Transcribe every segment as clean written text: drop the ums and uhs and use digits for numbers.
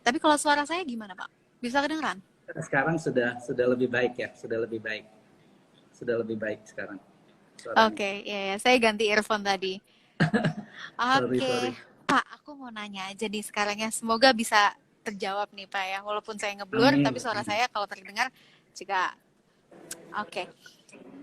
Tapi kalau suara saya gimana Pak? Bisa kedengeran? Sekarang sudah lebih baik ya, sudah lebih baik sekarang suaranya. Oke, ya, ya, saya ganti earphone tadi. Sorry Oke, sorry. Pak, aku mau nanya aja nih sekarang ya. Semoga bisa terjawab nih Pak ya. Walaupun saya ngeblur, tapi Amin, suara amin. saya kalau terdengar juga oke.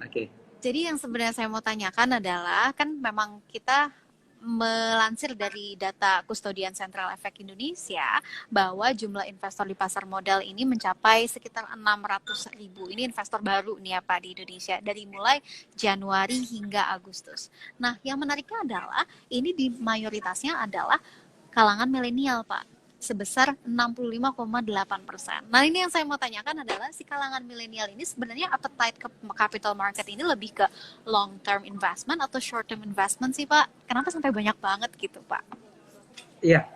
Oke. Jadi yang sebenarnya saya mau tanyakan adalah, kan memang kita melansir dari data Kustodian Sentral Efek Indonesia bahwa jumlah investor di pasar modal ini mencapai sekitar 600.000. Ini investor baru nih ya Pak di Indonesia dari mulai Januari hingga Agustus. Nah, yang menariknya adalah ini di mayoritasnya adalah kalangan milenial Pak, sebesar 65,8%. Nah, ini yang saya mau tanyakan adalah si kalangan milenial ini sebenarnya appetite ke capital market ini lebih ke long term investment atau short term investment sih Pak? Kenapa sampai banyak banget gitu Pak? Iya,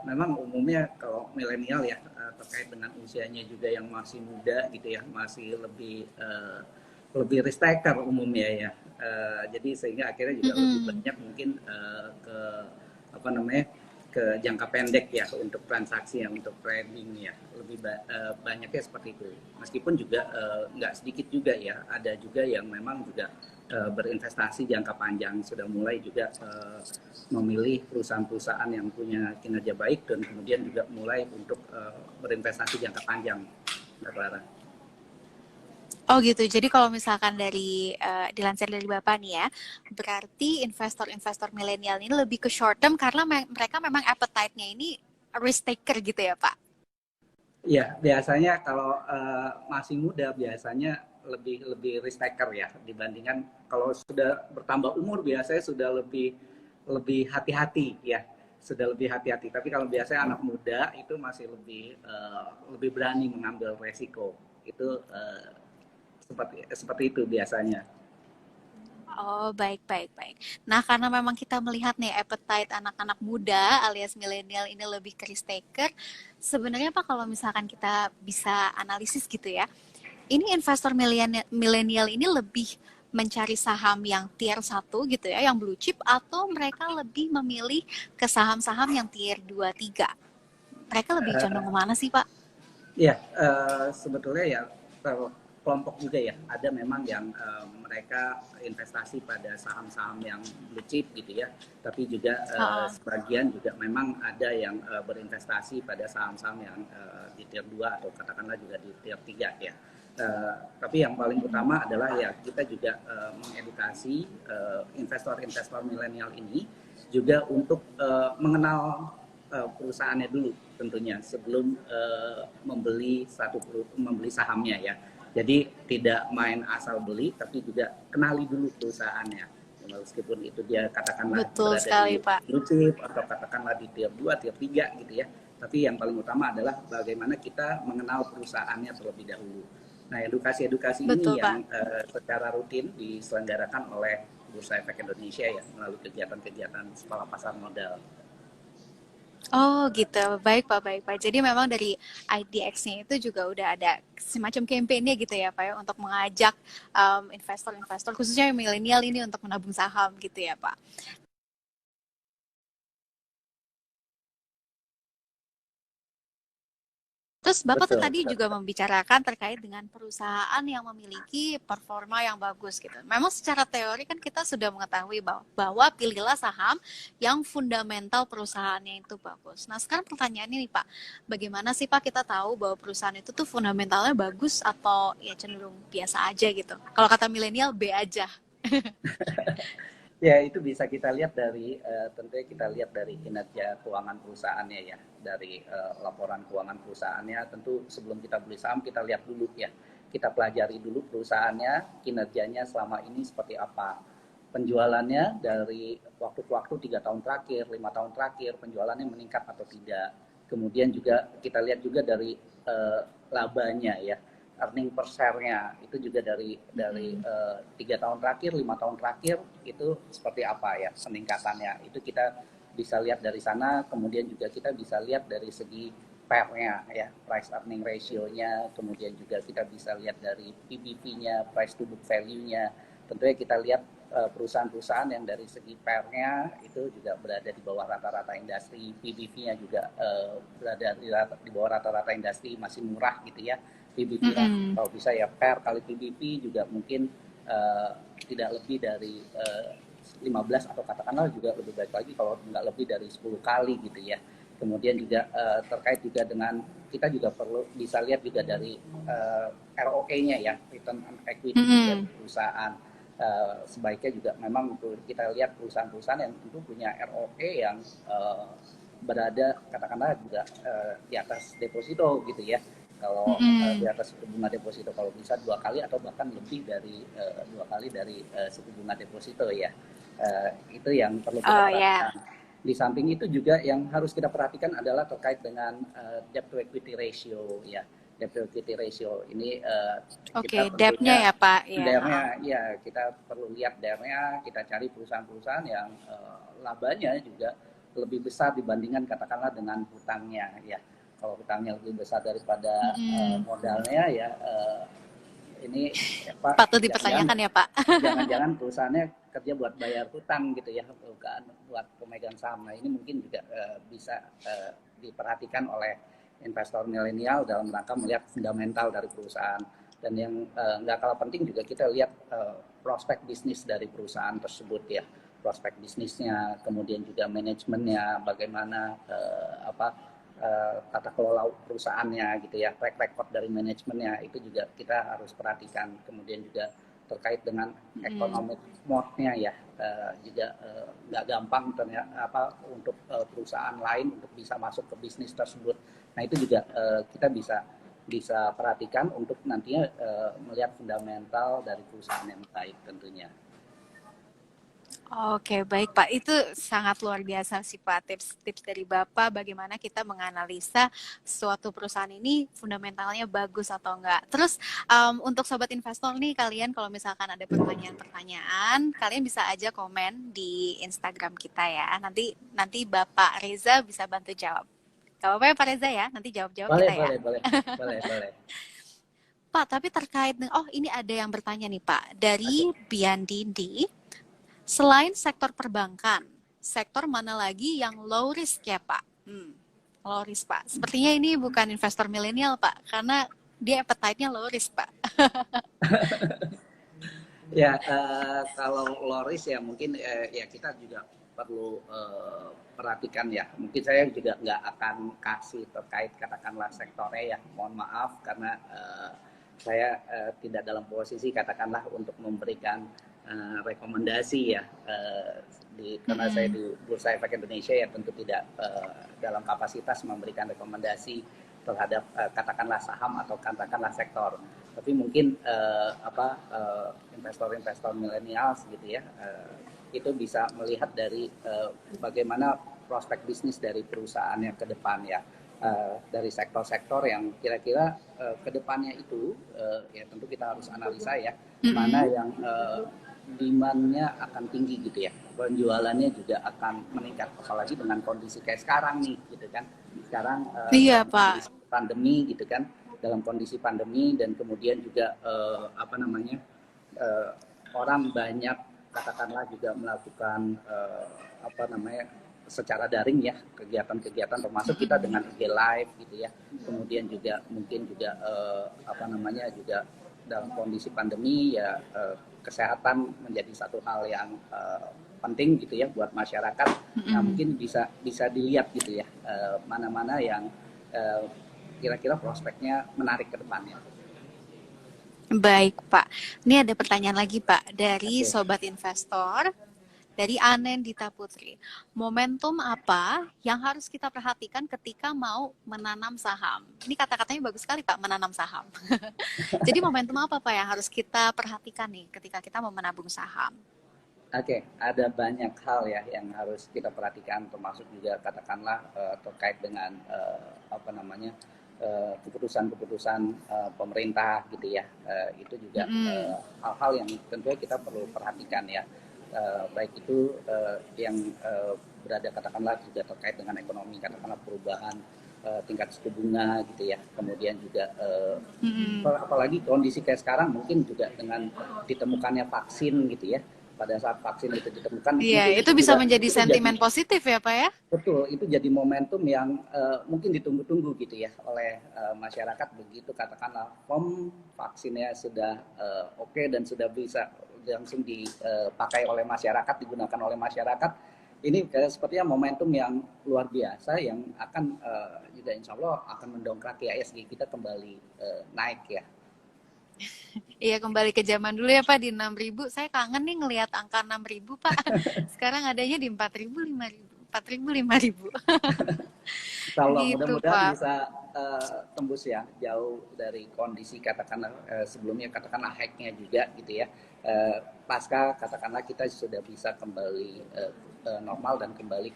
memang umumnya kalau milenial ya, terkait dengan usianya juga yang masih muda gitu ya, masih lebih risk taker umumnya ya. Jadi sehingga akhirnya juga lebih Mm-mm. banyak mungkin ke apa namanya, ke jangka pendek ya untuk transaksi yang untuk trading ya, banyaknya seperti itu. Meskipun juga nggak sedikit juga ya, ada juga yang memang juga berinvestasi jangka panjang, sudah mulai juga memilih perusahaan-perusahaan yang punya kinerja baik dan kemudian juga mulai untuk berinvestasi jangka panjang, Mbak Clara. Oh gitu. Jadi kalau misalkan dari dilansir dari Bapak nih ya, berarti investor-investor milenial ini lebih ke short term karena mereka memang appetite-nya ini risk taker gitu ya Pak? Iya, biasanya kalau masih muda biasanya lebih lebih risk taker ya dibandingkan kalau sudah bertambah umur biasanya sudah lebih lebih hati-hati ya, sudah lebih hati-hati. Tapi kalau biasanya anak muda itu masih lebih berani mengambil resiko. Itu seperti itu biasanya. Oh, baik, baik, baik. Nah, karena memang kita melihat nih appetite anak-anak muda alias milenial ini lebih ke risk taker, sebenarnya Pak kalau misalkan kita bisa analisis gitu ya, ini investor milenial ini lebih mencari saham yang tier 1 gitu ya, yang blue chip, atau mereka lebih memilih ke saham-saham yang tier 2 3. Mereka lebih condong kemana sih, Pak? Ya, sebetulnya ya kelompok juga ya. Ada memang yang mereka investasi pada saham-saham yang blue chip gitu ya. Tapi juga Uh, sebagian juga memang ada yang berinvestasi pada saham-saham yang di tier 2 atau katakanlah juga di tier 3 ya. Tapi yang paling utama adalah ya kita juga mengedukasi investor-investor milenial ini juga untuk mengenal perusahaannya dulu tentunya sebelum membeli sahamnya ya. Jadi tidak main asal beli, tapi juga kenali dulu perusahaannya. Meskipun itu dia katakanlah betul berada sekali, di Pak. blue chip atau katakanlah di tier 2, tier 3 gitu ya. Tapi yang paling utama adalah bagaimana kita mengenal perusahaannya terlebih dahulu. Nah, edukasi-edukasi Betul, ini Pak. yang secara rutin diselenggarakan oleh Bursa Efek Indonesia ya melalui kegiatan-kegiatan sekolah pasar modal. Oh gitu, baik Pak, baik Pak. Jadi memang dari IDX-nya itu juga udah ada semacam campaign-nya gitu ya Pak ya, untuk mengajak investor-investor khususnya yang milenial ini untuk menabung saham gitu ya Pak. Terus Bapak tuh Betul, tadi juga betul. membicarakan terkait dengan perusahaan yang memiliki performa yang bagus gitu. Memang secara teori kan kita sudah mengetahui bahwa pilihlah saham yang fundamental perusahaannya itu bagus. Nah sekarang pertanyaannya nih Pak, bagaimana sih Pak kita tahu bahwa perusahaan itu tuh fundamentalnya bagus atau ya cenderung biasa aja gitu? Kalau kata milenial B aja. Ya, itu bisa kita lihat dari tentunya kita lihat dari kinerja keuangan perusahaannya ya. Dari laporan keuangan perusahaannya, tentu sebelum kita beli saham kita lihat dulu ya. Kita pelajari dulu perusahaannya, kinerjanya selama ini seperti apa. Penjualannya dari waktu ke waktu 3 tahun terakhir, 5 tahun terakhir, penjualannya meningkat atau tidak. Kemudian juga kita lihat juga dari labanya ya, earning per share-nya itu juga dari Mm-mm. 3 tahun terakhir, 5 tahun terakhir itu seperti apa ya peningkatannya. Itu kita bisa lihat dari sana. Kemudian juga kita bisa lihat dari segi PER-nya ya, price earning ratio-nya. Kemudian juga kita bisa lihat dari PBV-nya, price to book value-nya. Tentunya kita lihat perusahaan-perusahaan yang dari segi PER-nya itu juga berada di bawah rata-rata industri, PBV-nya juga berada di bawah rata-rata industri, masih murah gitu ya. PBV-nya kalau bisa ya PER kali PBV juga mungkin tidak lebih dari 15 atau katakanlah juga lebih baik lagi kalau nggak lebih dari 10 kali gitu ya. Kemudian juga terkait juga dengan kita juga perlu bisa lihat juga dari ROE-nya ya, return on equity dari perusahaan. Sebaiknya juga memang kita lihat perusahaan-perusahaan yang tentu punya ROE yang berada katakanlah juga di atas deposito gitu ya. Kalau di atas suku bunga deposito kalau bisa 2 kali atau bahkan lebih dari 2 kali dari suku bunga deposito ya. Itu yang perlu kita perhatikan. Di samping itu juga yang harus kita perhatikan adalah terkait dengan debt to equity ratio ya. Debt to equity ratio ini kita debt-nya ya Pak. DER-nya ya kita perlu lihat DER-nya, kita cari perusahaan-perusahaan yang labanya juga lebih besar dibandingkan katakanlah dengan hutangnya ya. Kalau hutangnya lebih besar daripada modalnya ya ini Pak patut dipertanyakan ya Pak. Jangan-jangan perusahaannya kerja buat bayar hutang gitu ya, bukan buat pemegang saham. Nah ini mungkin juga bisa diperhatikan oleh investor milenial dalam rangka melihat fundamental dari perusahaan. Dan yang nggak kalah penting juga kita lihat prospek bisnis dari perusahaan tersebut ya, prospek bisnisnya, kemudian juga manajemennya, bagaimana tata kelola perusahaannya gitu ya, track record dari manajemennya itu juga kita harus perhatikan. Kemudian juga terkait dengan economic mode-nya ya, juga nggak gampang ternyata untuk perusahaan lain untuk bisa masuk ke bisnis tersebut. Nah itu juga kita bisa perhatikan untuk nantinya melihat fundamental dari perusahaan yang baik tentunya. Oke, baik Pak. Itu sangat luar biasa sih Pak, tips-tips dari Bapak bagaimana kita menganalisa suatu perusahaan ini fundamentalnya bagus atau enggak. Terus untuk sobat investor nih, kalian kalau misalkan ada pertanyaan-pertanyaan, kalian bisa aja komen di Instagram kita ya. Nanti Bapak Reza bisa bantu jawab. Gak apa-apa ya Pak Reza ya, nanti jawab-jawab kita ya. Boleh. Pak, tapi terkait dengan, ini ada yang bertanya nih Pak, dari Biandindi. Selain sektor perbankan, sektor mana lagi yang low risk ya Pak? Low risk Pak. Sepertinya ini bukan investor milenial Pak, karena dia appetite-nya low risk Pak. Ya, kalau low risk ya mungkin ya kita juga perlu perhatikan ya. Mungkin saya juga nggak akan kasih terkait katakanlah sektornya ya. Mohon maaf karena saya tidak dalam posisi katakanlah untuk memberikan rekomendasi ya, karena saya di Bursa Efek Indonesia ya tentu tidak dalam kapasitas memberikan rekomendasi terhadap katakanlah saham atau katakanlah sektor. Tapi mungkin investor-investor milenial gitu ya, itu bisa melihat dari bagaimana prospek bisnis dari perusahaannya ke depan ya. Dari sektor-sektor yang kira-kira ke depannya itu ya tentu kita harus analisa ya, mana yang demand-nya akan tinggi gitu ya, penjualannya juga akan meningkat, apalagi dengan kondisi kayak sekarang nih gitu kan. Sekarang iya Pak, pandemi gitu kan, dalam kondisi pandemi dan kemudian juga orang banyak katakanlah juga melakukan secara daring ya, kegiatan-kegiatan termasuk kita dengan IG Live gitu ya. Kemudian juga mungkin juga juga dalam kondisi pandemi ya, kesehatan menjadi satu hal yang penting gitu ya buat masyarakat. Nah mungkin bisa dilihat gitu ya, mana-mana yang kira-kira prospeknya menarik ke depannya. Baik Pak. Ini ada pertanyaan lagi Pak dari sobat investor. Dari Anendita Putri, momentum apa yang harus kita perhatikan ketika mau menanam saham? Ini kata-katanya bagus sekali Pak, menanam saham. Jadi momentum apa Pak yang harus kita perhatikan nih ketika kita mau menabung saham? Ada banyak hal ya yang harus kita perhatikan, termasuk juga katakanlah terkait dengan keputusan-keputusan pemerintah gitu ya. Itu juga hal-hal yang tentunya kita perlu perhatikan ya. Baik itu yang berada katakanlah juga terkait dengan ekonomi, katakanlah perubahan tingkat suku bunga gitu ya, kemudian juga apalagi kondisi kayak sekarang mungkin juga dengan ditemukannya vaksin gitu ya, pada saat vaksin itu ditemukan, Iya, mungkin itu itu bisa juga menjadi itu jadi sentimen positif ya, Pak ya? betul, itu jadi momentum yang mungkin ditunggu-tunggu gitu ya oleh masyarakat, begitu katakanlah vaksinnya sudah oke dan sudah bisa langsung dipakai oleh masyarakat, digunakan oleh masyarakat. Ini sepertinya momentum yang luar biasa yang akan juga insya Allah akan mendongkrak IHSG kita kembali naik ya. Iya, kembali ke zaman dulu ya Pak, di 6.000. Saya kangen nih ngelihat angka 6.000 Pak. Sekarang adanya di 4.000, 5.000, 4.000, 5.000. Kalau Gitu mudah-mudahan Pak. bisa tembus ya jauh dari kondisi katakanlah sebelumnya katakanlah hacknya juga gitu ya. Pasca katakanlah kita sudah bisa kembali normal dan kembali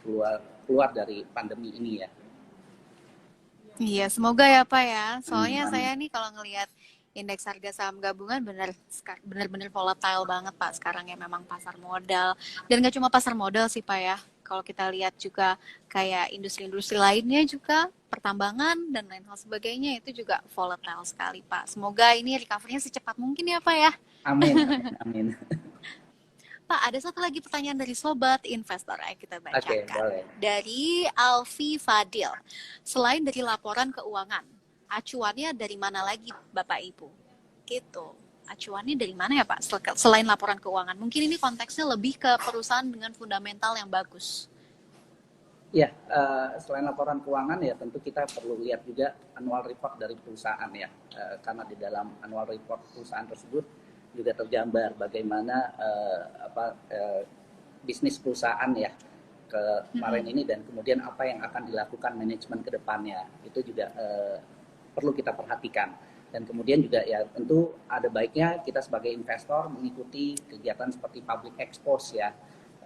keluar dari pandemi ini ya. Iya, semoga ya Pak ya. Amin, Soalnya saya amin. nih kalau ngelihat indeks harga saham gabungan bener-bener volatile banget Pak sekarang ya, memang pasar modal. Dan nggak cuma pasar modal sih Pak ya. Kalau kita lihat juga kayak industri-industri lainnya juga, pertambangan dan lain hal sebagainya itu juga volatile sekali Pak. Semoga ini recovery-nya secepat mungkin ya Pak ya. Amin, amin, amin. Pak, ada satu lagi pertanyaan dari Sobat Investor yang kita Oke, bacakan. boleh. Dari Alfi Fadil. Selain dari laporan keuangan, acuannya dari mana lagi Bapak Ibu? Gitu. Acuannya dari mana ya Pak? Selain laporan keuangan. Mungkin ini konteksnya lebih ke perusahaan dengan fundamental yang bagus. Ya, selain laporan keuangan ya tentu kita perlu lihat juga annual report dari perusahaan ya, karena di dalam annual report perusahaan tersebut juga tergambar bagaimana bisnis perusahaan ya kemarin ini dan kemudian apa yang akan dilakukan manajemen ke depannya itu juga perlu kita perhatikan. Dan kemudian juga ya tentu ada baiknya kita sebagai investor mengikuti kegiatan seperti public expose ya.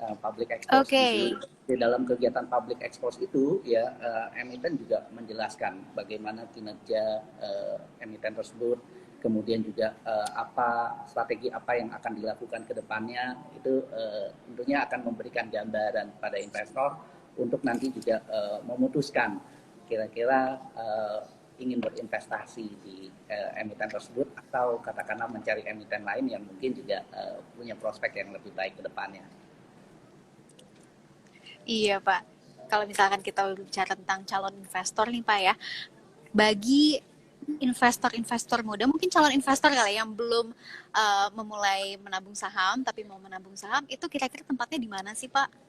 Public expose Oke. di dalam kegiatan public expose itu ya emiten juga menjelaskan bagaimana kinerja emiten tersebut, kemudian juga apa strategi apa yang akan dilakukan ke depannya itu tentunya akan memberikan gambaran pada investor untuk nanti juga memutuskan kira-kira ingin berinvestasi di emiten tersebut atau katakanlah mencari emiten lain yang mungkin juga punya prospek yang lebih baik ke depannya. Iya Pak. Kalau misalkan kita bicara tentang calon investor nih Pak ya, bagi investor-investor muda, mungkin calon investor kali yang belum memulai menabung saham tapi mau menabung saham, itu kira-kira tempatnya di mana sih Pak?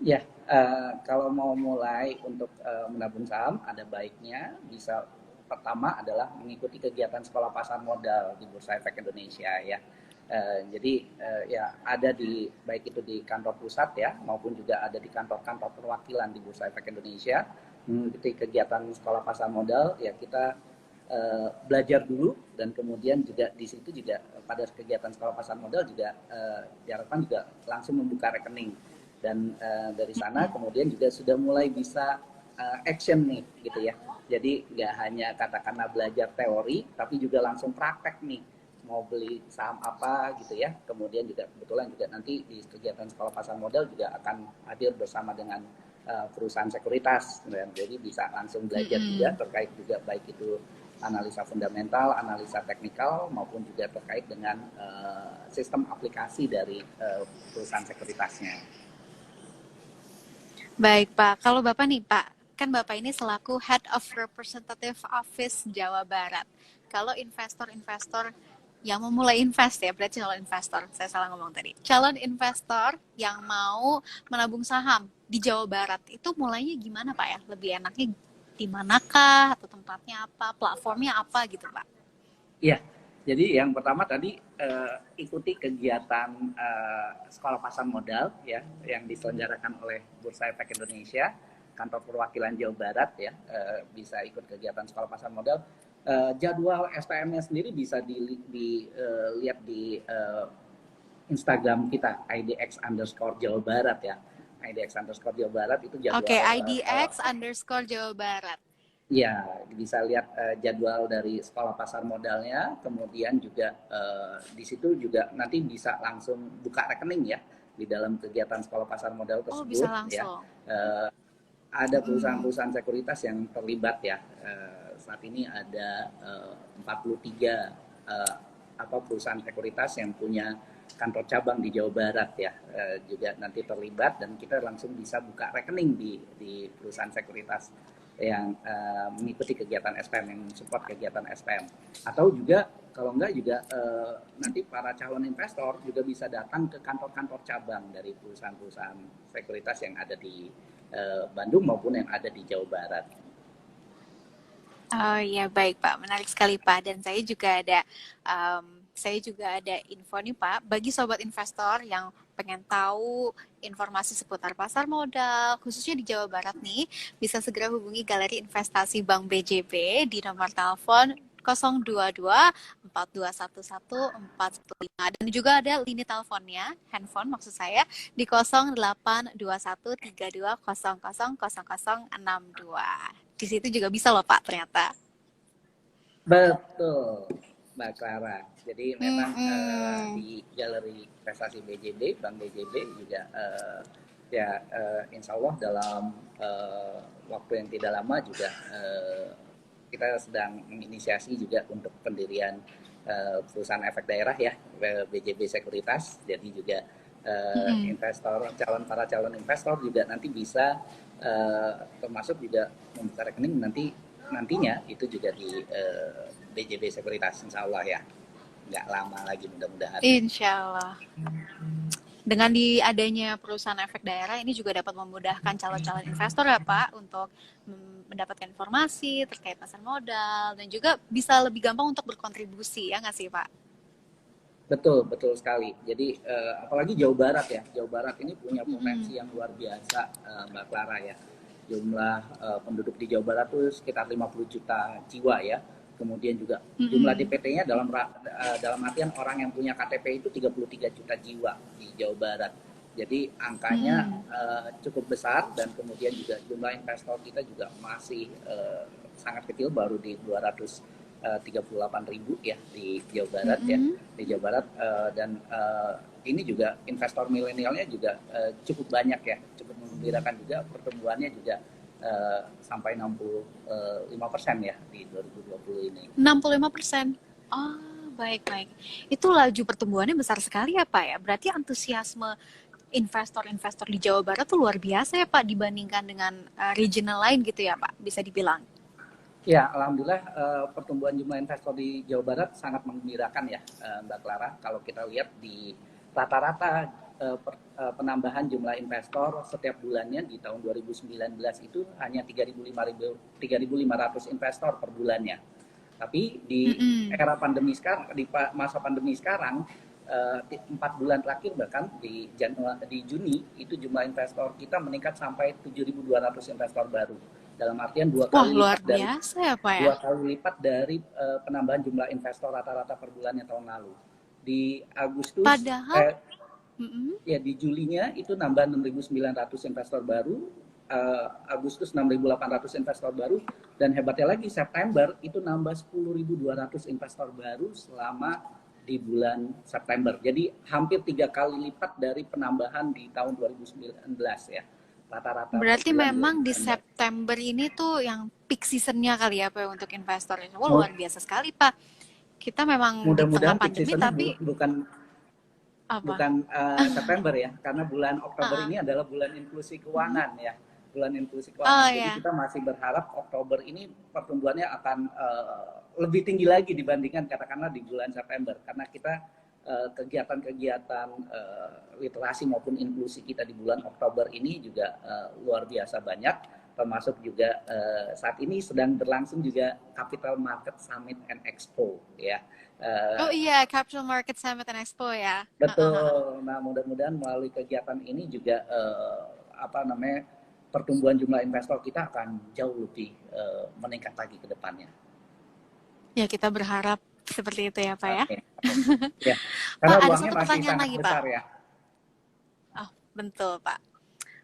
Ya, kalau mau mulai untuk menabung saham, ada baiknya bisa pertama adalah mengikuti kegiatan sekolah pasar modal di Bursa Efek Indonesia ya. Jadi ya ada di baik itu di kantor pusat ya maupun juga ada di kantor-kantor perwakilan di Bursa Efek Indonesia mengikuti kegiatan sekolah pasar modal ya kita belajar dulu dan kemudian juga di situ juga pada kegiatan sekolah pasar modal juga diharapkan juga langsung membuka rekening dan dari sana kemudian juga sudah mulai bisa action nih gitu ya. Jadi nggak hanya katakanlah belajar teori tapi juga langsung praktek nih mau beli saham apa gitu ya. Kemudian juga kebetulan juga nanti di kegiatan sekolah pasar modal juga akan hadir bersama dengan perusahaan sekuritas dan jadi bisa langsung belajar juga terkait juga baik itu analisa fundamental, analisa teknikal maupun juga terkait dengan sistem aplikasi dari perusahaan sekuritasnya. Baik Pak, kalau Bapak nih Pak, kan Bapak ini selaku Head of Representative Office Jawa Barat. Kalau investor-investor yang mau mulai invest ya, berarti calon investor, saya salah ngomong tadi. Calon investor yang mau menabung saham di Jawa Barat, itu mulainya gimana Pak ya? Lebih enaknya di manakah, atau tempatnya apa, platformnya apa gitu Pak? Iya, jadi yang pertama tadi ikuti kegiatan sekolah pasar modal ya yang diselenggarakan oleh Bursa Efek Indonesia, kantor perwakilan Jawa Barat ya bisa ikut kegiatan sekolah pasar modal. Jadwal SPM-nya sendiri bisa dilihat di Instagram kita IDX_Jawa Barat ya. IDX_Jawa Barat itu Oke, jadwal IDX_Jawa Barat. ya, bisa lihat jadwal dari sekolah pasar modalnya, kemudian juga di situ juga nanti bisa langsung buka rekening ya di dalam kegiatan sekolah pasar modal Oh, bisa tersebut ya. langsung. Ada perusahaan-perusahaan sekuritas yang terlibat ya. Saat ini ada 43 perusahaan sekuritas yang punya kantor cabang di Jawa Barat ya juga nanti terlibat, dan kita langsung bisa buka rekening di perusahaan sekuritas yang mengikuti kegiatan SPM, yang support kegiatan SPM. Atau juga kalau enggak juga nanti para calon investor juga bisa datang ke kantor-kantor cabang dari perusahaan-perusahaan sekuritas yang ada di Bandung maupun yang ada di Jawa Barat. Oh iya, baik Pak, menarik sekali Pak. Dan saya juga ada info nih Pak, bagi sobat investor yang pengen tahu informasi seputar pasar modal, khususnya di Jawa Barat nih, bisa segera hubungi Galeri Investasi Bank BJB di nomor telepon 022 4211 415, dan juga ada lini teleponnya, handphone maksud saya, di 082132000062. Di situ juga bisa loh Pak ternyata. Betul, Mbak Clara. Jadi memang Mm-mm. di Galeri Investasi BJB, Bank BJB juga ya insya Allah dalam waktu yang tidak lama juga kita sedang menginisiasi juga untuk pendirian perusahaan efek daerah ya, BJB Sekuritas. Jadi juga Mm-mm. investor, para calon investor juga nanti bisa termasuk juga membuka rekening nantinya itu juga di BJB Sekuritas, insya Allah ya, nggak lama lagi mudah-mudahan. Insya Allah. Dengan adanya perusahaan efek daerah ini juga dapat memudahkan calon-calon investor ya Pak untuk mendapatkan informasi terkait pasar modal, dan juga bisa lebih gampang untuk berkontribusi, ya nggak sih Pak? Betul, betul sekali. Jadi apalagi Jawa Barat ya, Jawa Barat ini punya Mm-mm. potensi yang luar biasa, Mbak Clara ya. Jumlah penduduk di Jawa Barat itu sekitar 50 juta jiwa ya. Kemudian juga jumlah Mm-mm. DPT-nya dalam artian orang yang punya KTP itu 33 juta jiwa di Jawa Barat. Jadi angkanya Mm-mm. cukup besar, dan kemudian juga jumlah investor kita juga masih sangat kecil, baru di 238.000 ya di Jawa Barat ya, Mm-mm. di Jawa Barat, dan ini juga investor milenialnya juga cukup banyak ya, cukup menggembirakan juga, pertumbuhannya juga sampai 65% ya di 2020 ini. 65%. Oh, baik-baik. Itu laju pertumbuhannya besar sekali ya Pak ya. Berarti antusiasme investor-investor di Jawa Barat tuh luar biasa ya Pak, dibandingkan dengan regional lain gitu ya Pak, bisa dibilang. Ya, alhamdulillah pertumbuhan jumlah investor di Jawa Barat sangat menggembirakan ya, Mbak Clara. Kalau kita lihat di rata-rata penambahan jumlah investor setiap bulannya di tahun 2019 itu hanya 3.500 investor per bulannya. Tapi di Mm-mm. era pandemi sekarang, di masa pandemi sekarang, 4 bulan terakhir bahkan di Juni itu jumlah investor kita meningkat sampai 7.200 investor baru. Dalam artian Wah, luar biasa ya Pak ya. dua kali lipat dari penambahan jumlah investor rata-rata per bulannya tahun lalu. Di Agustus, Padahal, mm-mm. ya di Julinya itu nambah 6.900 investor baru, Agustus 6.800 investor baru, dan hebatnya lagi September itu nambah 10.200 investor baru selama di bulan September. Jadi hampir 3 kali lipat dari penambahan di tahun 2019 ya. Rata-rata per Berarti bulan memang di 2.900. September ini tuh yang peak seasonnya kali ya Pak untuk investor. Wah, luar Mu- biasa sekali Pak. Kita memang di tengah Mudah-mudahan peak pandemi seasonnya tapi bukan apa? bukan September ya, karena bulan Oktober Uh-uh. ini adalah bulan inklusi Mm-mm. keuangan ya, bulan inklusi keuangan. Oh Jadi ya. kita masih berharap Oktober ini pertumbuhannya akan lebih tinggi lagi dibandingkan katakanlah di bulan September, karena kita kegiatan-kegiatan literasi maupun inklusi kita di bulan Oktober ini juga luar biasa banyak, termasuk juga saat ini sedang berlangsung juga Capital Market Summit and Expo ya. Oh Uh, iya, Capital Market Summit and Expo ya. Uh-uh. Betul. Nah, mudah-mudahan melalui kegiatan ini juga apa namanya, pertumbuhan jumlah investor kita akan jauh lebih meningkat lagi ke depannya. Ya, kita berharap seperti itu ya Pak ya. Oke. Ya, Pak, karena ada ruangnya satu masih pertanyaan sangat lagi Pak. besar ya. Oh, betul Pak.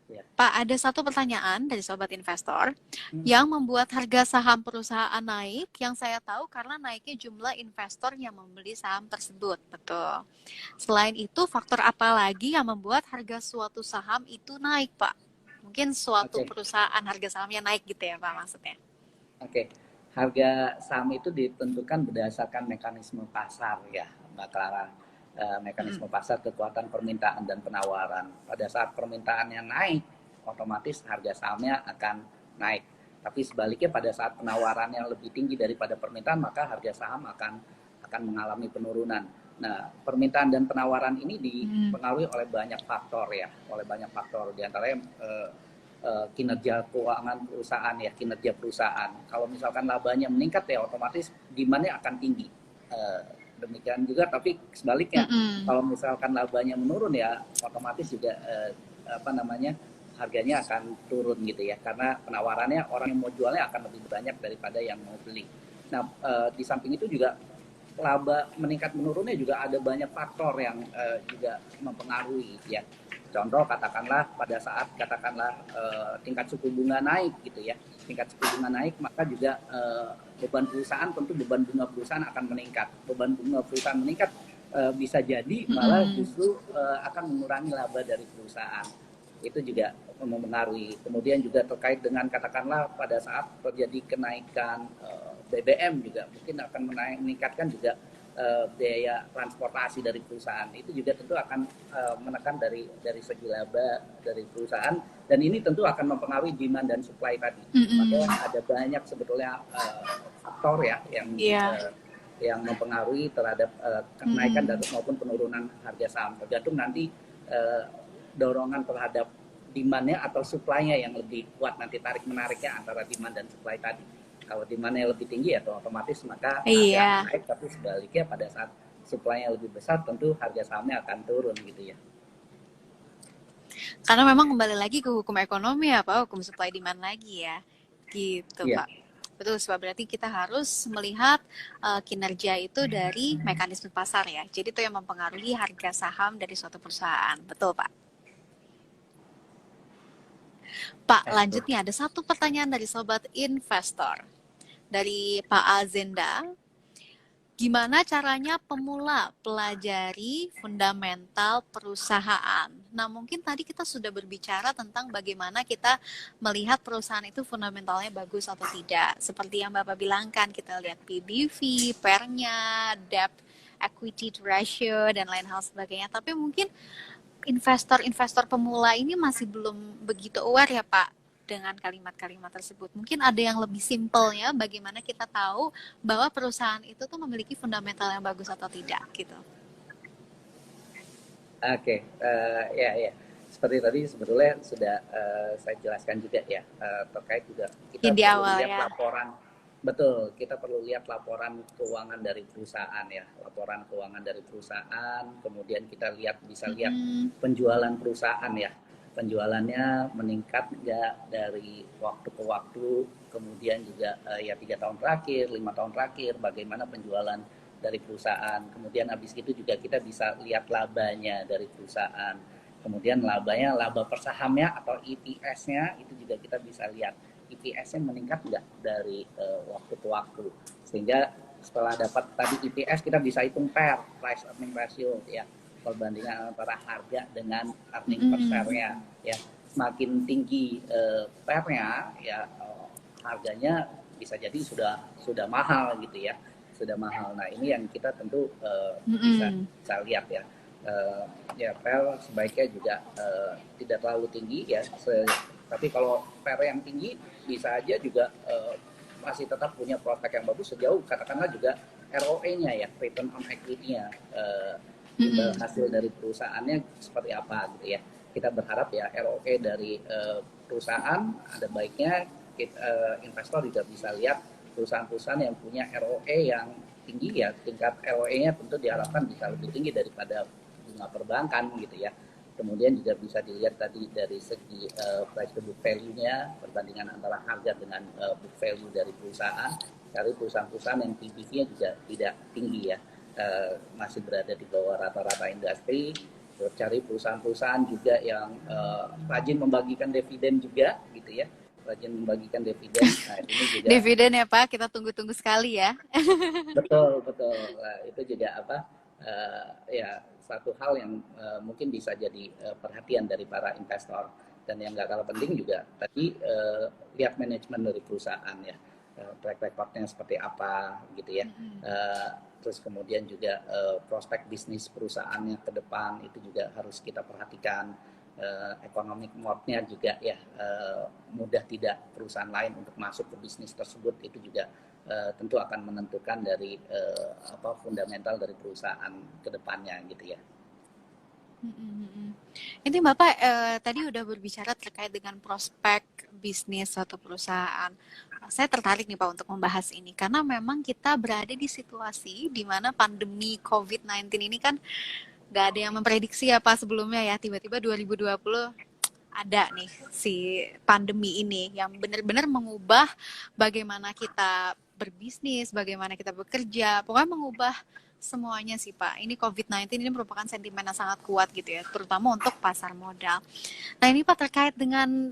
Ya. Pak, ada satu pertanyaan dari sobat investor Hmm. yang membuat harga saham perusahaan naik, yang saya tahu karena naiknya jumlah investor yang membeli saham tersebut. Betul. Selain itu, faktor apa lagi yang membuat harga suatu saham itu naik, Pak? Mungkin suatu Oke. perusahaan harga sahamnya naik gitu ya, Pak, maksudnya. Oke. Harga saham itu ditentukan berdasarkan mekanisme pasar ya, Mbak Clara. mekanisme pasar, kekuatan permintaan dan penawaran. Pada saat permintaannya naik, otomatis harga sahamnya akan naik. Tapi sebaliknya pada saat penawarannya lebih tinggi daripada permintaan, maka harga saham akan mengalami penurunan. Nah, permintaan dan penawaran ini dipengaruhi oleh banyak faktor ya, oleh banyak faktor. Di antaranya kinerja keuangan perusahaan ya, kinerja perusahaan. Kalau misalkan labanya meningkat ya otomatis demand-nya akan tinggi. Demikian juga, tapi sebaliknya kalau misalkan labanya menurun ya otomatis juga harganya akan turun gitu ya, karena penawarannya orang yang mau jualnya akan lebih banyak daripada yang mau beli. Nah, di samping itu juga laba meningkat menurunnya juga ada banyak faktor yang juga mempengaruhi ya. Contoh katakanlah pada saat tingkat suku bunga naik gitu ya, tingkat suku bunga naik maka juga beban perusahaan, tentu beban bunga perusahaan akan meningkat. Beban bunga perusahaan meningkat bisa jadi malah justru akan mengurangi laba dari perusahaan. Itu juga mempengaruhi. Kemudian juga terkait dengan katakanlah pada saat terjadi kenaikan BBM juga mungkin akan meningkatkan juga biaya transportasi dari perusahaan. Itu juga tentu akan menekan dari segi laba dari perusahaan, dan ini tentu akan mempengaruhi demand dan supply tadi. Makanya ada banyak sebetulnya faktor ya yang mempengaruhi terhadap kenaikan dan maupun penurunan harga saham. Tergantung nanti dorongan terhadap demand-nya atau supply-nya yang lebih kuat, nanti tarik-menariknya antara demand dan supply tadi. Kalau demand-nya lebih tinggi ya otomatis maka harga naik, tapi sebaliknya pada saat supply-nya lebih besar tentu harga sahamnya akan turun gitu ya. Karena memang kembali lagi ke hukum ekonomi ya Pak, hukum supply demand lagi ya. Gitu Pak. Betul, sebab berarti kita harus melihat kinerja itu dari mekanisme pasar ya. Jadi itu yang mempengaruhi harga saham dari suatu perusahaan. Betul Pak. Pak, lanjutnya ada satu pertanyaan dari sobat investor. Dari Pak Azenda. Gimana caranya pemula pelajari fundamental perusahaan? Nah, mungkin tadi kita sudah berbicara tentang bagaimana kita melihat perusahaan itu fundamentalnya bagus atau tidak. Seperti yang Bapak bilangkan, kita lihat PBV, PER-nya, debt equity ratio, dan lain hal sebagainya. Tapi mungkin investor-investor pemula ini masih belum begitu aware ya Pak dengan kalimat-kalimat tersebut. Mungkin ada yang lebih simpelnya bagaimana kita tahu bahwa perusahaan itu tuh memiliki fundamental yang bagus atau tidak gitu. Oke, ya. Seperti tadi sebetulnya sudah saya jelaskan juga ya, terkait juga kita perlu lihat laporan. Betul, kita perlu lihat laporan keuangan dari perusahaan ya, laporan keuangan dari perusahaan, kemudian kita bisa lihat penjualan perusahaan ya, penjualannya meningkat nggak dari waktu ke waktu, kemudian juga ya 3 tahun terakhir, 5 tahun terakhir, bagaimana penjualan dari perusahaan. Kemudian habis itu juga kita bisa lihat labanya dari perusahaan, kemudian laba per sahamnya atau EPS-nya itu juga kita bisa lihat EPS-nya meningkat nggak dari waktu ke waktu, sehingga setelah dapat tadi EPS kita bisa hitung PER, price earning ratio ya, perbandingan antara harga dengan earning per share-nya ya. Semakin tinggi PER-nya ya harganya bisa jadi sudah mahal gitu ya, sudah mahal. Nah, ini yang kita tentu bisa lihat ya. Ya PER sebaiknya juga tidak terlalu tinggi ya. Tapi kalau PER yang tinggi bisa aja juga masih tetap punya prospek yang bagus sejauh katakanlah juga ROE-nya ya, return on equity-nya, hasil dari perusahaannya seperti apa gitu ya. Kita berharap ya ROE dari perusahaan ada baiknya investor juga bisa lihat perusahaan-perusahaan yang punya ROE yang tinggi ya, tingkat ROE-nya tentu diharapkan bisa lebih tinggi daripada bunga perbankan gitu ya. Kemudian juga bisa dilihat tadi dari segi price to book value-nya, perbandingan antara harga dengan book value dari perusahaan. Cari perusahaan-perusahaan yang PBV-nya juga tidak tinggi ya, masih berada di bawah rata-rata industri. Cari perusahaan-perusahaan juga yang rajin membagikan dividen juga gitu ya, rajin membagikan dividen. Nah, ini juga dividen ya Pak, kita tunggu-tunggu sekali ya. Betul. Nah, itu juga ya satu hal yang mungkin bisa jadi perhatian dari para investor. Dan yang nggak kalah penting juga tadi lihat manajemen dari perusahaan ya. track recordnya seperti apa gitu ya. Terus kemudian juga prospek bisnis perusahaannya ke depan itu juga harus kita perhatikan. Economic mode-nya juga ya, mudah tidak perusahaan lain untuk masuk ke bisnis tersebut, itu juga tentu akan menentukan dari fundamental dari perusahaan ke depannya gitu ya. Ini Bapak tadi udah berbicara terkait dengan prospek bisnis suatu perusahaan. Saya tertarik nih Pak untuk membahas ini karena memang kita berada di situasi di mana pandemi COVID-19 ini kan nggak ada yang memprediksi apa sebelumnya ya, tiba-tiba 2020 ada nih si pandemi ini yang benar-benar mengubah bagaimana kita berbisnis, bagaimana kita bekerja, pokoknya mengubah semuanya sih Pak. Ini COVID-19 ini merupakan sentimen yang sangat kuat gitu ya, terutama untuk pasar modal. Nah ini Pak terkait dengan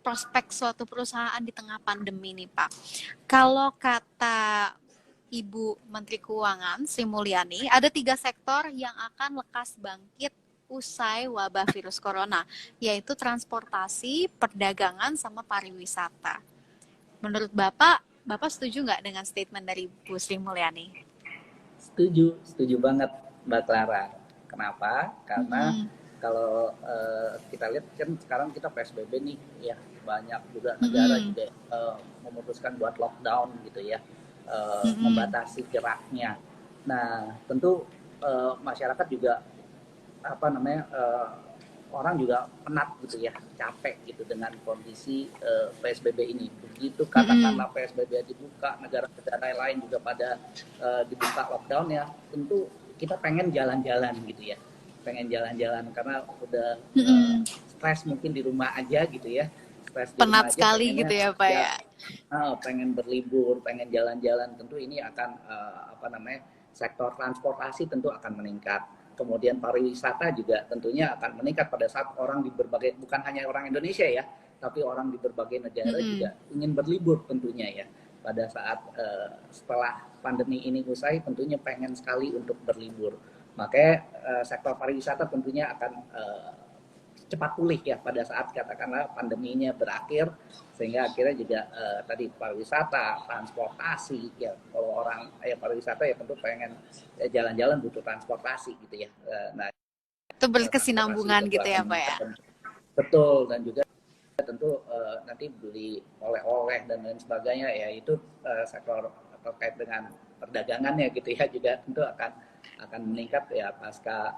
prospek suatu perusahaan di tengah pandemi nih Pak. Kalau kata Ibu Menteri Keuangan Sri Mulyani, ada 3 sektor yang akan lekas bangkit usai wabah virus corona, yaitu transportasi, perdagangan, sama pariwisata. Menurut Bapak, Bapak setuju nggak dengan statement dari Bu Sri Mulyani? Setuju banget Mbak Clara. Kenapa? Karena kalau kita lihat kan sekarang kita PSBB nih ya, banyak juga negara juga memutuskan buat lockdown gitu ya, membatasi geraknya. Nah tentu masyarakat juga orang juga penat gitu ya, capek gitu dengan kondisi PSBB ini. Begitu katakanlah PSBB dibuka, negara-negara lain juga pada dibuka lockdown ya, tentu kita pengen jalan-jalan gitu ya, pengen jalan-jalan karena udah stres mungkin di rumah aja gitu ya, stres di Penat rumah aja, sekali gitu ya Pak ya. Pengen berlibur, pengen jalan-jalan. Tentu ini akan sektor transportasi tentu akan meningkat. Kemudian pariwisata juga tentunya akan meningkat pada saat orang di berbagai, bukan hanya orang Indonesia ya, tapi orang di berbagai negara juga ingin berlibur tentunya ya. Pada saat setelah pandemi ini usai, tentunya pengen sekali untuk berlibur. Makanya sektor pariwisata tentunya akan cepat pulih ya pada saat katakanlah pandeminya berakhir, sehingga akhirnya juga tadi pariwisata, transportasi ya, kalau orang pariwisata ya tentu pengen jalan-jalan butuh transportasi gitu ya. Nah itu berkesinambungan gitu ya Pak ya. Betul, dan juga tentu nanti beli oleh-oleh dan lain sebagainya ya, itu sektor terkait dengan perdagangannya gitu ya, juga tentu akan meningkat ya pasca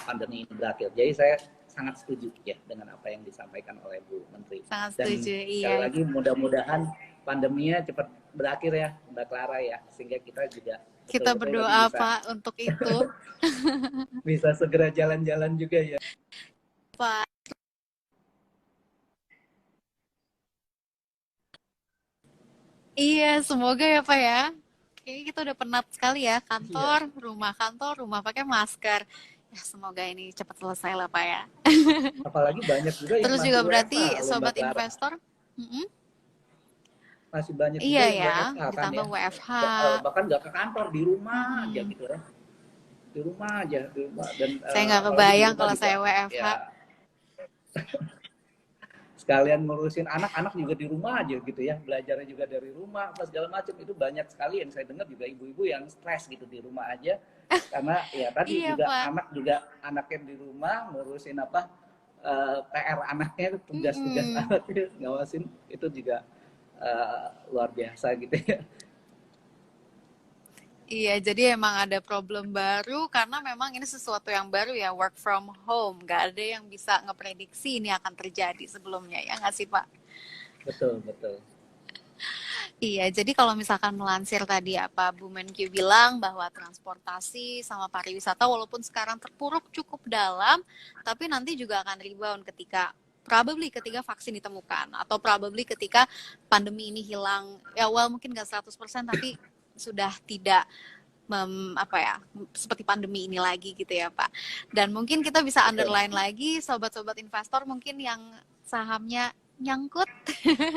pandemi ini berakhir. Jadi saya sangat setuju ya dengan apa yang disampaikan oleh Bu Menteri. Sangat Dan setuju, sekali iya. lagi mudah-mudahan pandeminya cepat berakhir ya Mbak Clara ya, sehingga kita juga kita berdoa Pak untuk itu. Bisa segera jalan-jalan juga ya Pak. Iya, semoga ya Pak ya. Kayaknya kita udah penat sekali ya, kantor, rumah pakai masker. Ya, semoga ini cepat selesai lah Pak ya. Apalagi banyak juga yang Terus masih juga berarti WFH, sobat investor, masih banyak iya juga yang ya, WFH kan ditambah ya. WFH. Bahkan nggak ke kantor, di rumah aja gitu ya. Di rumah aja, di rumah. Dan Saya nggak apalagi di kebayang rumah kalau juga saya WFH. ya sekalian ngurusin anak-anak juga di rumah aja gitu ya, belajarnya juga dari rumah apa segala macam. Itu banyak sekali yang saya dengar juga ibu-ibu yang stres gitu di rumah aja, karena ya tadi Iya juga Pak. anaknya di rumah ngurusin PR anaknya, tugas-tugas anaknya ngawasin, itu juga luar biasa gitu ya. Iya, jadi emang ada problem baru karena memang ini sesuatu yang baru ya, work from home. Gak ada yang bisa ngeprediksi ini akan terjadi sebelumnya, ya nggak sih Pak? Betul, betul. Iya, jadi kalau misalkan melansir tadi apa Bu Menkyu bilang bahwa transportasi sama pariwisata walaupun sekarang terpuruk cukup dalam, tapi nanti juga akan rebound ketika vaksin ditemukan atau probably ketika pandemi ini hilang. Ya mungkin nggak 100% tapi sudah tidak seperti pandemi ini lagi gitu ya Pak. Dan mungkin kita bisa underline lagi sobat-sobat investor mungkin yang sahamnya nyangkut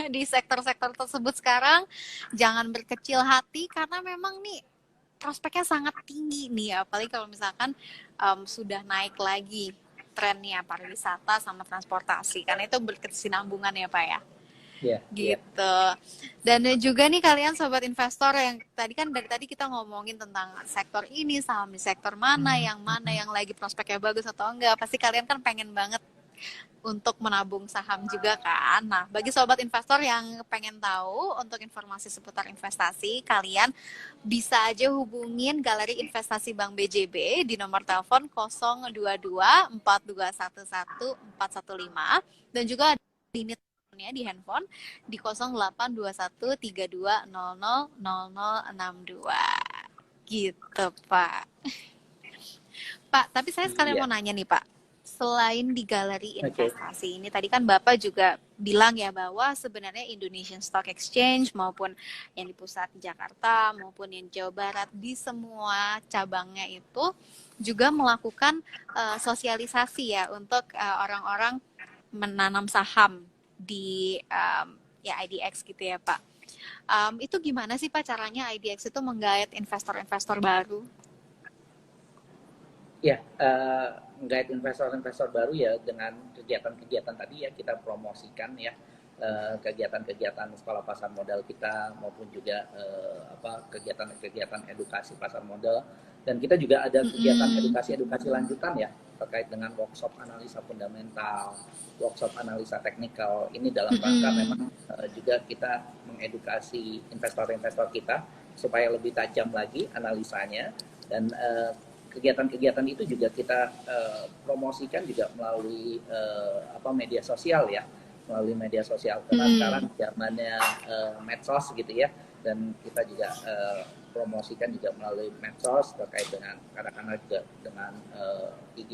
di sektor-sektor tersebut sekarang, jangan berkecil hati karena memang nih prospeknya sangat tinggi nih, apalagi kalau misalkan sudah naik lagi trennya pariwisata sama transportasi, karena itu berkesinambungan ya Pak ya. Iya, iya. gitu. Dan juga nih kalian sobat investor yang tadi kan dari tadi kita ngomongin tentang sektor ini, saham di sektor mana yang lagi prospeknya bagus atau enggak. Pasti kalian kan pengen banget untuk menabung saham juga kan. Nah, bagi sobat investor yang pengen tahu untuk informasi seputar investasi, kalian bisa aja hubungin Galeri Investasi Bank BJB di nomor telepon 022 4211 415 dan juga di teleponnya di handphone di 0821 3200 0062. Gitu, Pak. Pak, tapi saya sekalian Iya. mau nanya nih, Pak. Selain di galeri Oke. investasi ini, tadi kan Bapak juga bilang ya bahwa sebenarnya Indonesian Stock Exchange maupun yang di pusat Jakarta maupun yang Jawa Barat di semua cabangnya itu juga melakukan sosialisasi ya untuk orang-orang menanam saham di ya IDX gitu ya, Pak. Itu gimana sih Pak caranya IDX itu menggait investor-investor baru? Ya, menggait investor-investor baru ya dengan kegiatan-kegiatan tadi ya kita promosikan ya, kegiatan-kegiatan sekolah pasar modal kita maupun juga kegiatan-kegiatan edukasi pasar modal, dan kita juga ada kegiatan Mm-mm. edukasi-edukasi lanjutan ya terkait dengan workshop analisa fundamental, workshop analisa teknikal. Ini dalam rangka Mm-mm. memang juga kita mengedukasi investor-investor kita supaya lebih tajam lagi analisanya, dan kegiatan-kegiatan itu juga kita promosikan juga melalui media sosial ya, melalui media sosial karena sekarang Mm. zamannya medsos gitu ya, dan kita juga promosikan juga melalui medsos terkait dengan kadang-kadang juga dengan IG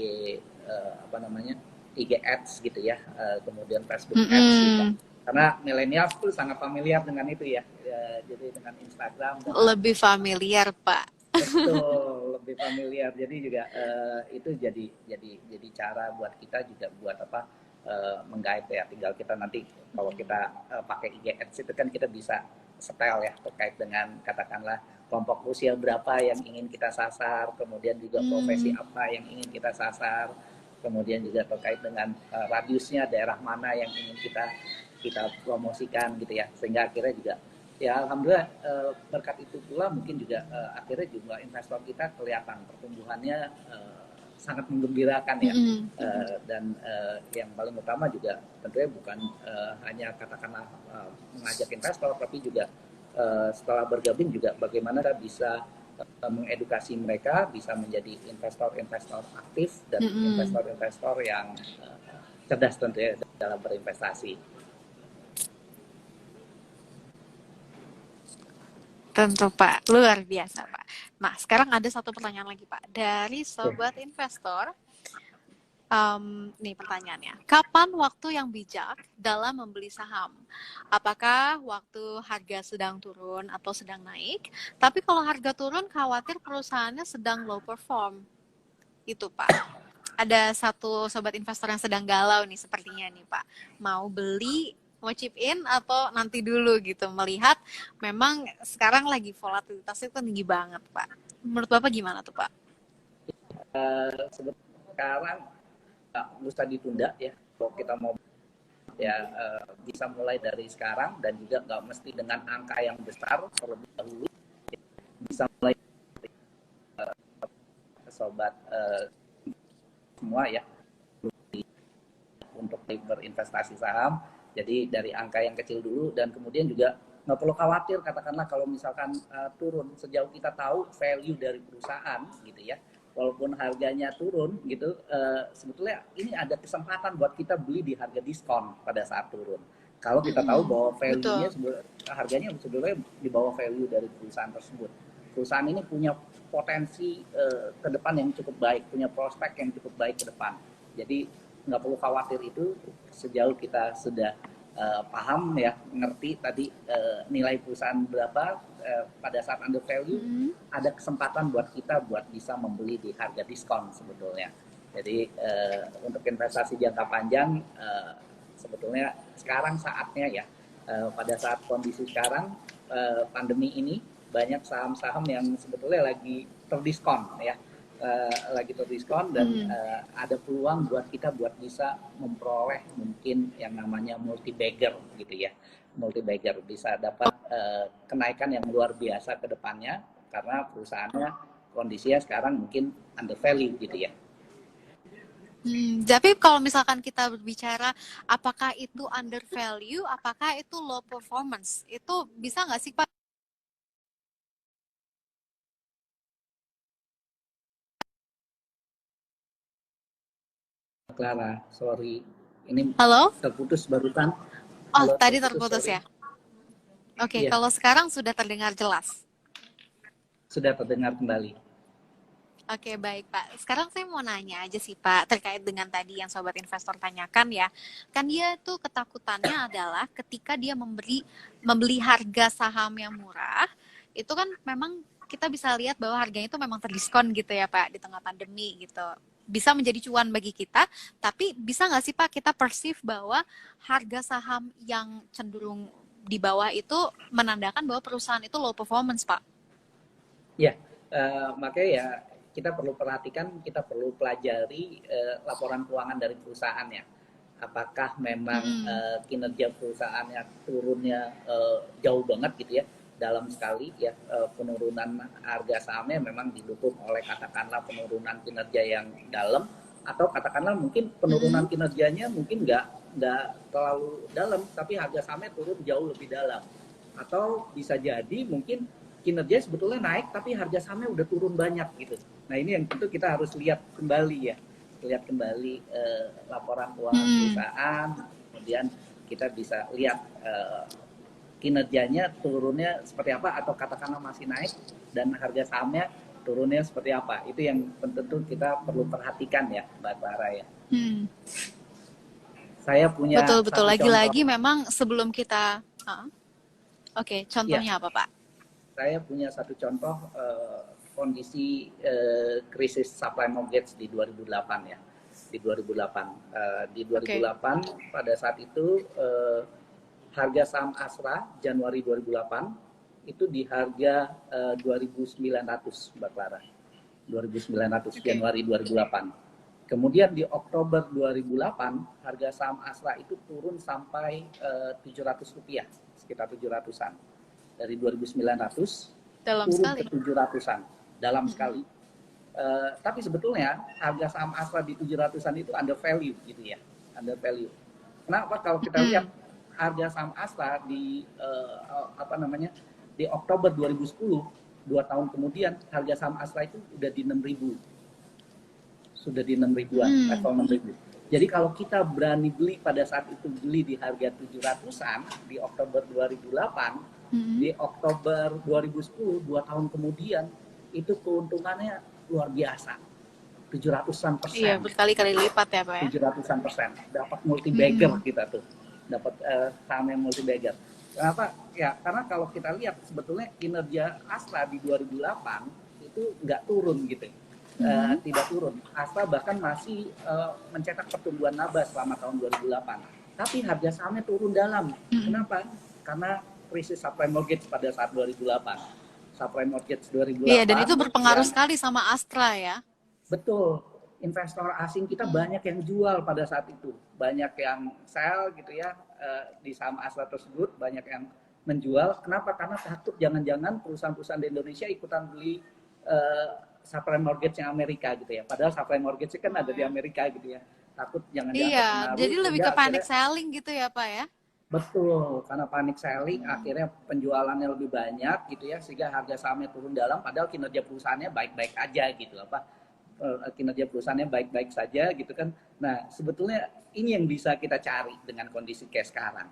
IG Ads gitu ya, kemudian Facebook Ads juga, Mm-mm. karena milenial tuh sangat familiar dengan itu ya, jadi dengan Instagram, dengan Lebih familiar, Pak. betul, lebih familiar. Jadi juga itu jadi cara buat kita juga buat menggait ya. Tinggal kita nanti kalau kita pakai IG Ads itu kan kita bisa setel ya terkait dengan katakanlah kelompok usia berapa yang ingin kita sasar, kemudian juga profesi Mm. apa yang ingin kita sasar, kemudian juga terkait dengan radiusnya daerah mana yang ingin kita promosikan gitu ya. Sehingga akhirnya juga ya alhamdulillah berkat itu pula mungkin juga akhirnya jumlah investor kita kelihatan pertumbuhannya sangat menggembirakan ya. Mm-mm. Dan yang paling utama juga tentunya bukan hanya katakanlah mengajak investor, tapi juga setelah bergabung juga bagaimana kita bisa mengedukasi mereka bisa menjadi investor-investor aktif dan Mm-mm. investor-investor yang cerdas tentunya dalam berinvestasi. Tentu Pak, luar biasa Pak. Nah, sekarang ada satu pertanyaan lagi Pak. Dari Sobat Investor, nih pertanyaannya. Kapan waktu yang bijak dalam membeli saham? Apakah waktu harga sedang turun atau sedang naik? Tapi kalau harga turun, khawatir perusahaannya sedang low perform. Itu Pak. Ada satu sobat investor yang sedang galau nih sepertinya nih Pak. Mau beli, mau chip in atau nanti dulu gitu. Melihat memang sekarang lagi volatilitasnya itu tinggi banget Pak. Menurut Bapak gimana tuh Pak? Sekarang nggak usah ditunda ya, kalau kita mau ya bisa mulai dari sekarang, dan juga nggak mesti dengan angka yang besar terlebih dahulu, bisa mulai sobat semua ya untuk berinvestasi saham. Jadi dari angka yang kecil dulu, dan kemudian juga nggak perlu khawatir katakanlah kalau misalkan turun, sejauh kita tahu value dari perusahaan gitu ya, walaupun harganya turun gitu, sebetulnya ini ada kesempatan buat kita beli di harga diskon pada saat turun. Kalau kita tahu Mm-mm, bahwa value-nya betul. harganya sebenarnya di bawah value dari perusahaan tersebut. Perusahaan ini punya potensi ke depan yang cukup baik, punya prospek yang cukup baik ke depan. Jadi nggak perlu khawatir itu, sejauh kita sudah paham ya, ngerti tadi nilai perusahaan berapa pada saat under value, Mm-mm. ada kesempatan buat kita buat bisa membeli di harga diskon sebetulnya. Jadi untuk investasi jangka panjang sebetulnya sekarang saatnya ya, pada saat kondisi sekarang pandemi ini banyak saham-saham yang sebetulnya lagi terdiskon ya, lagi terdiskon, dan Mm. ada peluang buat kita buat bisa memperoleh mungkin yang namanya multi bagger gitu ya. multi bagger, bisa dapat kenaikan yang luar biasa ke depannya karena perusahaannya kondisinya sekarang mungkin under value gitu ya. Tapi kalau misalkan kita berbicara apakah itu under value, apakah itu low performance, itu bisa nggak sih Pak? Clara, sorry, ini Halo? terputus barusan. Oh, Halo, tadi terputus, terputus sorry. ya? Oke, Iya, kalau sekarang sudah terdengar jelas. sudah terdengar kembali. Oke, baik Pak. Sekarang saya mau nanya aja sih Pak, terkait dengan tadi yang Sobat Investor tanyakan ya. Kan dia tuh ketakutannya adalah ketika dia membeli harga saham yang murah, itu kan memang kita bisa lihat bahwa harganya itu memang terdiskon gitu ya Pak, di tengah pandemi gitu. Bisa menjadi cuan bagi kita, tapi bisa nggak sih Pak kita perceive bahwa harga saham yang cenderung di bawah itu menandakan bahwa perusahaan itu low performance Pak? Ya, makanya ya kita perlu perhatikan, kita perlu pelajari laporan keuangan dari perusahaannya. Apakah memang kinerja perusahaannya turunnya jauh banget gitu ya, dalam sekali ya, penurunan harga sahamnya memang didukung oleh katakanlah penurunan kinerja yang dalam, atau katakanlah mungkin penurunan kinerjanya mungkin nggak terlalu dalam, tapi harga sahamnya turun jauh lebih dalam. Atau bisa jadi mungkin kinerja sebetulnya naik tapi harga sahamnya udah turun banyak gitu. Nah ini yang tentu kita harus lihat kembali ya, lihat kembali laporan keuangan perusahaan, kemudian kita bisa lihat kinerjanya turunnya seperti apa, atau katakanlah masih naik dan harga sahamnya turunnya seperti apa. Itu yang tentu kita perlu perhatikan ya Mbak Clara ya. Saya punya Betul-betul, satu contoh. lagi-lagi memang sebelum kita Oke, Ya, contohnya apa, Pak? saya punya satu contoh kondisi krisis supply mortgage di 2008 ya. Di 2008. Di 2008 pada saat itu harga saham Astra Januari 2008 itu di harga 2.900 Mbak Clara. 2.900 Januari 2008. Kemudian di Oktober 2008 harga saham Astra itu turun sampai Rp700, sekitar 700-an. Dari 2.900 Dalam turun sekali. ke 700-an dalam sekali. Tapi sebetulnya harga saham Astra di 700-an itu under value gitu ya, under value. Kenapa? Kalau kita lihat harga saham Astra di di Oktober 2010, 2 tahun kemudian harga saham Astra itu udah di 6.000, sudah di 6.000-an, level 6.000. Jadi kalau kita berani beli pada saat itu, beli di harga 700-an di Oktober 2008, di Oktober 2010, 2 tahun kemudian, itu keuntungannya luar biasa. 700-an%. Iya, berkali-kali lipat ya, Pak ya. 700-an%. Dapat multi bagger kita tuh. Dapat saham yang multi bagger. Kenapa? Ya, karena kalau kita lihat sebetulnya kinerja Astra di 2008 itu nggak turun gitu. Tidak turun. Astra bahkan masih mencetak pertumbuhan laba selama tahun 2008. Tapi harga sahamnya turun dalam. Kenapa? Karena krisis subprime mortgage pada saat 2008. Subprime mortgage 2008. Iya, dan itu berpengaruh sekali sama Astra ya. Betul. Investor asing kita banyak yang jual pada saat itu. Banyak yang sell gitu ya, di saham Astra tersebut banyak yang menjual. Kenapa? Karena takut jangan-jangan perusahaan-perusahaan di Indonesia ikutan beli subprime mortgage yang Amerika gitu ya. Padahal subprime mortgage kan ada di Amerika gitu ya. Takut jangan-jangan Iya, terpengaruh. jadi lebih ke panic selling gitu ya, Pak ya. Betul, karena panic selling akhirnya penjualannya lebih banyak gitu ya, sehingga harga sahamnya turun dalam, padahal kinerja perusahaannya baik-baik aja gitu, kinerja perusahaannya baik-baik saja gitu kan. Nah sebetulnya ini yang bisa kita cari dengan kondisi kayak sekarang.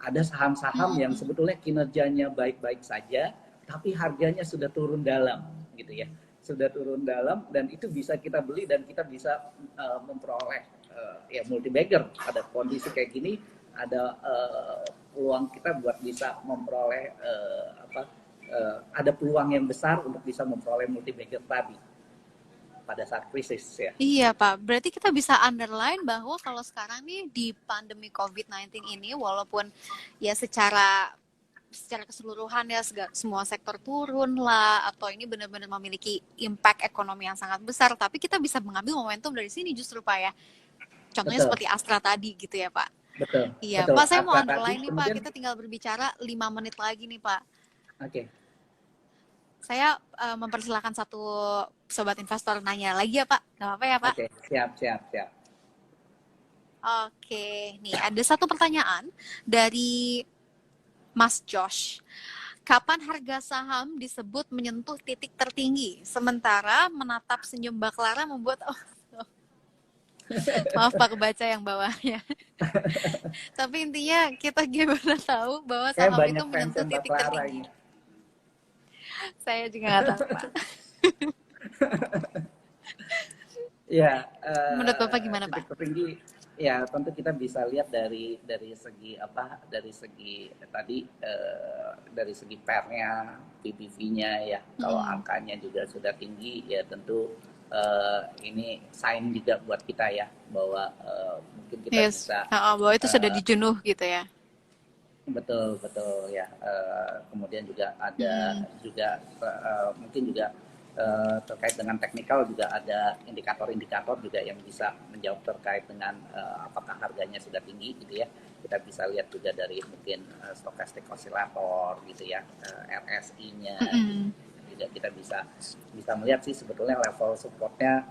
Ada saham-saham yang sebetulnya kinerjanya baik-baik saja, tapi harganya sudah turun dalam gitu ya, sudah turun dalam, dan itu bisa kita beli dan kita bisa memperoleh ya multi bagger. Pada kondisi kayak gini ada peluang kita buat bisa memperoleh ada peluang yang besar untuk bisa memperoleh multi bagger tadi pada saat krisis ya. Iya Pak, berarti kita bisa underline bahwa kalau sekarang nih di pandemi COVID-19 ini, walaupun ya secara keseluruhan ya semua sektor turun lah, atau ini benar-benar memiliki impact ekonomi yang sangat besar, tapi kita bisa mengambil momentum dari sini justru Pak ya. Contohnya Betul. seperti Astra tadi gitu ya Pak. Betul, Iya, betul. Pak, saya mau Apalagi underline nih, Pak. kemudian, Kita tinggal berbicara 5 menit lagi nih, Pak. oke, Saya mempersilahkan satu sobat investor nanya lagi ya, Pak. Nggak apa-apa ya, Pak? oke, siap, siap, siap. Oke, nih ada satu pertanyaan dari Mas Josh. Kapan harga saham disebut menyentuh titik tertinggi? Sementara menatap senyum Mbak Clara membuat maaf Pak kebaca yang bawahnya. Tapi intinya kita gimana tahu bahwa Kayak saham itu banyak fansnya menyentuh Mbak titik Clara tertinggi? ini. Saya juga nggak tahu Pak. Ya, Menurut Bapak gimana Pak? titik tertinggi ya tentu kita bisa lihat dari segi apa, dari segi tadi dari segi pernya, PBV-nya ya. Kalau Hmm. angkanya juga sudah tinggi ya tentu ini sign juga buat kita ya bahwa mungkin kita Yes. bisa Bahwa itu sudah eh, dijenuh gitu ya. betul betul ya. Kemudian juga ada Hmm. juga mungkin juga terkait dengan teknikal juga ada indikator-indikator juga yang bisa menjawab terkait dengan apakah harganya sudah tinggi gitu ya. Kita bisa lihat juga dari mungkin stochastic oscillator gitu ya, RSI-nya gitu. Mm-mm. Juga kita bisa bisa melihat sih sebetulnya level supportnya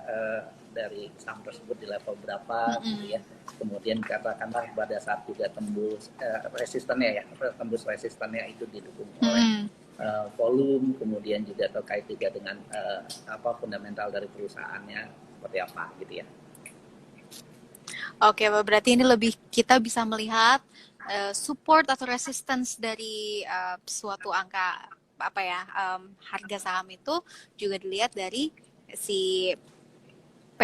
dari saham tersebut di level berapa gitu ya. Mm-mm. Kemudian katakanlah pada saat juga tembus resistannya ya, tembus resistannya itu didukung oleh Mm-mm. volume, kemudian juga terkait juga dengan apa fundamental dari perusahaannya seperti apa gitu ya. Oke, berarti ini lebih kita bisa melihat support atau resistance dari suatu angka apa ya harga saham itu juga dilihat dari si P,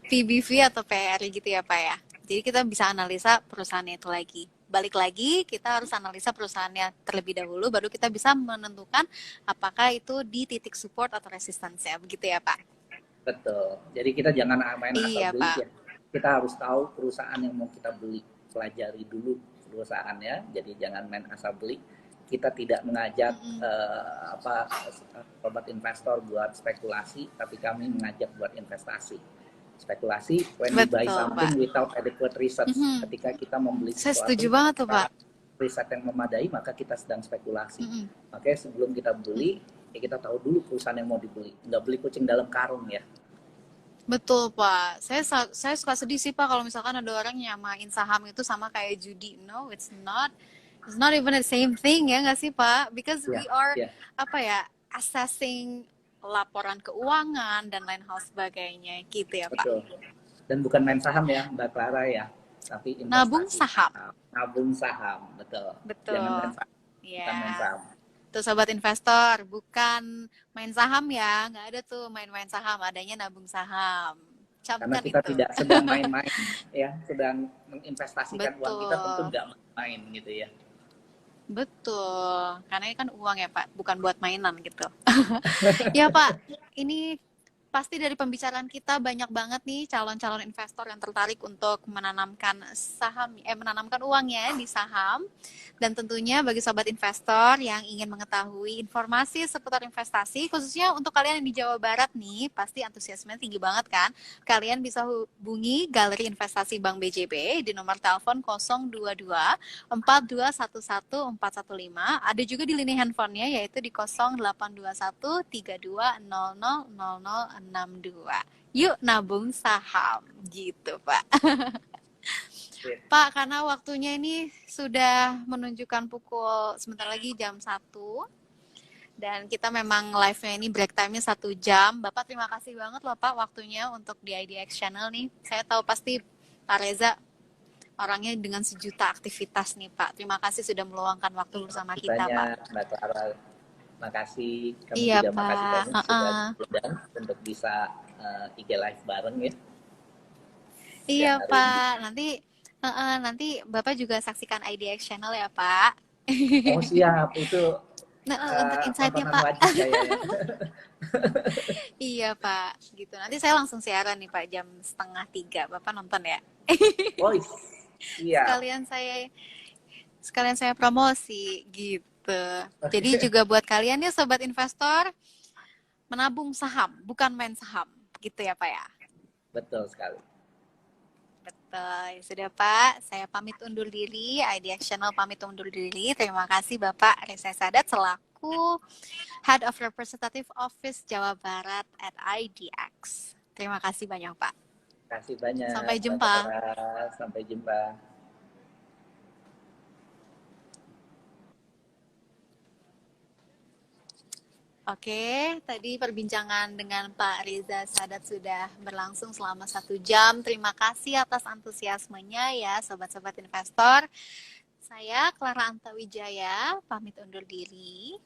PBV atau PR gitu ya Pak ya. Jadi kita bisa analisa perusahaannya itu lagi. Balik lagi kita harus analisa perusahaannya terlebih dahulu baru kita bisa menentukan apakah itu di titik support atau resistance ya begitu ya Pak. Betul. Jadi kita jangan main asal Iya beli Pak. ya. Kita harus tahu perusahaan yang mau kita beli, pelajari dulu perusahaannya. Jadi jangan main asal beli. Kita tidak mengajak Mm-mm. apa sobat investor buat spekulasi, tapi kami mengajak buat investasi. Spekulasi when we buy Betul something Pak. without adequate research. Mm-hmm. Ketika kita membeli Saya setuju sesuatu banget tuh tanpa Pak. riset yang memadai, maka kita sedang spekulasi. Mm-mm. Makanya sebelum kita beli, ya kita tahu dulu perusahaan yang mau dibeli. Nggak beli kucing dalam karung ya. Betul Pak. Saya suka sedih sih Pak kalau misalkan ada orang nyamain saham itu sama kayak judi. No, it's not. It's not even the same thing ya nggak sih Pak? Because Ya, we are ya, apa ya assessing laporan keuangan dan lain hal sebagainya gitu ya Pak. betul. Dan bukan main saham ya, Mbak Clara ya, tapi Nabung investasi saham. saham, nabung saham, betul. Jangan main Betul. saham, bukan main Ya. saham. Tuh sobat investor, bukan main saham ya. Nggak ada tuh main-main saham, adanya nabung saham. Karena Camkan kita itu. tidak sedang main-main, ya, sedang menginvestasikan uang kita tentu Betul. nggak main gitu ya. Betul, karena ini kan uang ya Pak, bukan buat mainan gitu. Ya Pak, ini pasti dari pembicaraan kita banyak banget nih calon-calon investor yang tertarik untuk menanamkan menanamkan uangnya di saham. Dan tentunya bagi sobat investor yang ingin mengetahui informasi seputar investasi, khususnya untuk kalian yang di Jawa Barat nih, pasti antusiasmenya tinggi banget kan. Kalian bisa hubungi Galeri Investasi Bank BJB di nomor telepon 022 4211415. Ada juga di lini handphonenya yaitu di 082132000062. Yuk nabung saham gitu, Pak. Pak, karena waktunya ini sudah menunjukkan pukul sebentar lagi jam 1 dan kita memang live-nya ini break time-nya 1 jam. Bapak terima kasih banget loh Pak waktunya untuk di IDX Channel nih. Saya tahu pasti Pak Reza orangnya dengan sejuta aktivitas nih Pak. Terima kasih sudah meluangkan waktu bersama kita Banyak, Pak. Mbak Clara. Makasih, kami Iya juga makasih Pak. banyak sudah diundang untuk bisa IG live bareng ya Iya siang hari ini. Pak. Nanti Bapak juga saksikan IDX Channel ya Pak. Oh siap, itu Nah, untuk insight-nya tontonan Pak. wajib saya ya. Iya Pak. Gitu. Nanti saya langsung siaran nih Pak jam 2:30. Bapak nonton ya. Oh siap. Sekalian saya promosi gitu. Jadi juga buat kalian ya sobat investor, menabung saham, bukan main saham. Gitu ya Pak ya. Betul sekali. Betul, ya sudah Pak. Saya pamit undur diri, IDX Channel pamit undur diri. Terima kasih Bapak Reza Sadat selaku Head of Representative Office Jawa Barat at IDX. Terima kasih banyak Pak. Terima kasih banyak, Sampai Mbak jumpa. Sarah. Sampai jumpa. Oke, tadi perbincangan dengan Pak Reza Sadat sudah berlangsung selama 1 jam. Terima kasih atas antusiasmenya ya, sobat-sobat investor. Saya Clara Antawijaya, pamit undur diri.